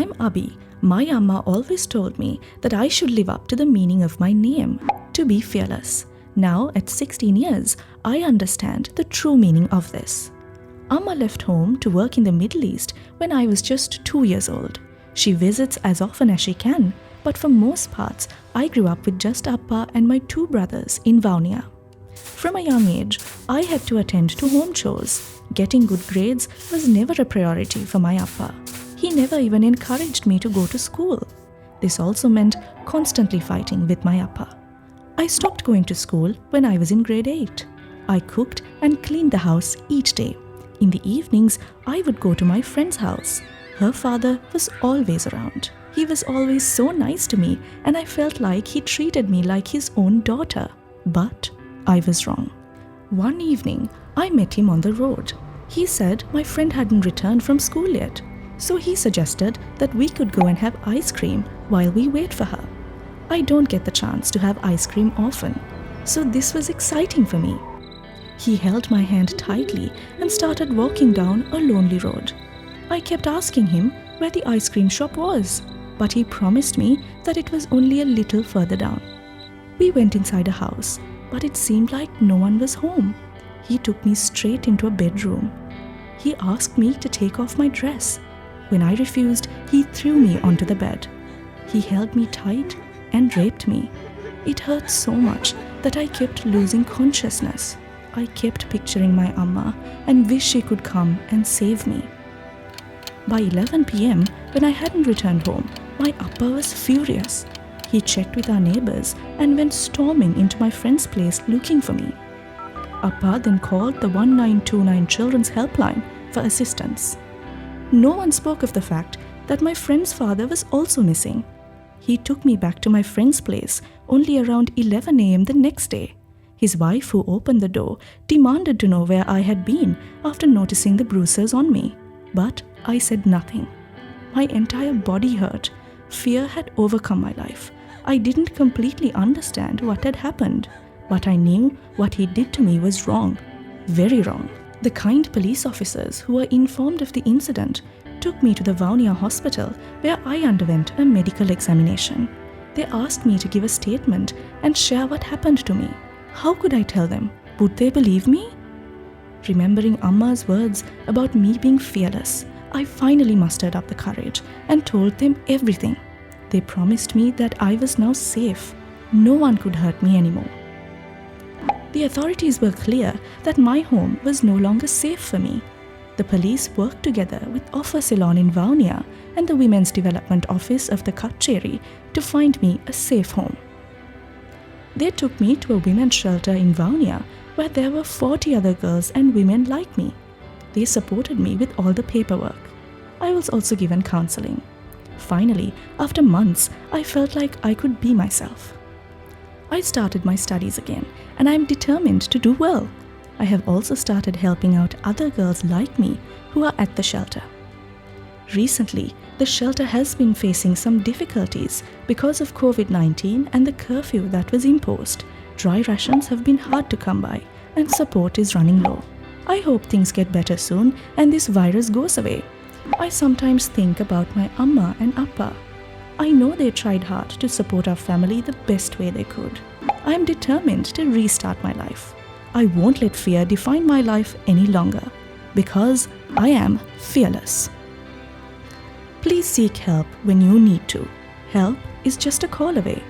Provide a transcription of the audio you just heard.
I'm Abhi. My amma always told me that I should live up to the meaning of my name, to be fearless. Now, at 16 years, I understand the true meaning of this. Amma left home to work in the Middle East when I was just 2 years old. She visits as often as she can, but for most parts, I grew up with just Appa and my 2 brothers in Vaunia. From a young age, I had to attend to home chores. Getting good grades was never a priority for my Appa. He never even encouraged me to go to school. This also meant constantly fighting with my Appa. I stopped going to school when I was in grade 8. I cooked and cleaned the house each day. In the evenings, I would go to my friend's house. Her father was always around. He was always so nice to me, and I felt like he treated me like his own daughter. But I was wrong. One evening, I met him on the road. He said my friend hadn't returned from school yet, so he suggested that we could go and have ice cream while we wait for her. I don't get the chance to have ice cream often, so this was exciting for me. He held my hand tightly and started walking down a lonely road. I kept asking him where the ice cream shop was, but he promised me that it was only a little further down. We went inside a house, but it seemed like no one was home. He took me straight into a bedroom. He asked me to take off my dress. When I refused, he threw me onto the bed. He held me tight and raped me. It hurt so much that I kept losing consciousness. I kept picturing my amma and wished she could come and save me. By 11 p.m., when I hadn't returned home, my appa was furious. He checked with our neighbors and went storming into my friend's place looking for me. Appa then called the 1929 Children's Helpline for assistance. No one spoke of the fact that my friend's father was also missing. He took me back to my friend's place only around 11 a.m. the next day. His wife, who opened the door, demanded to know where I had been after noticing the bruises on me. But I said nothing. My entire body hurt. Fear had overcome my life. I didn't completely understand what had happened, but I knew what he did to me was wrong. Very wrong. The kind police officers who were informed of the incident took me to the Vaunia hospital where I underwent a medical examination. They asked me to give a statement and share what happened to me. How could I tell them? Would they believe me? Remembering Amma's words about me being fearless, I finally mustered up the courage and told them everything. They promised me that I was now safe. No one could hurt me anymore. The authorities were clear that my home was no longer safe for me. The police worked together with Offer Ceylon in Vaunia and the Women's Development Office of the Katcheri to find me a safe home. They took me to a women's shelter in Vaunia where there were 40 other girls and women like me. They supported me with all the paperwork. I was also given counseling. Finally, after months, I felt like I could be myself. I started my studies again, and I am determined to do well. I have also started helping out other girls like me who are at the shelter. Recently, the shelter has been facing some difficulties because of COVID-19 and the curfew that was imposed. Dry rations have been hard to come by, and support is running low. I hope things get better soon and this virus goes away. I sometimes think about my amma and appa. I know they tried hard to support our family the best way they could. I am determined to restart my life. I won't let fear define my life any longer, because I am fearless. Please seek help when you need to. Help is just a call away.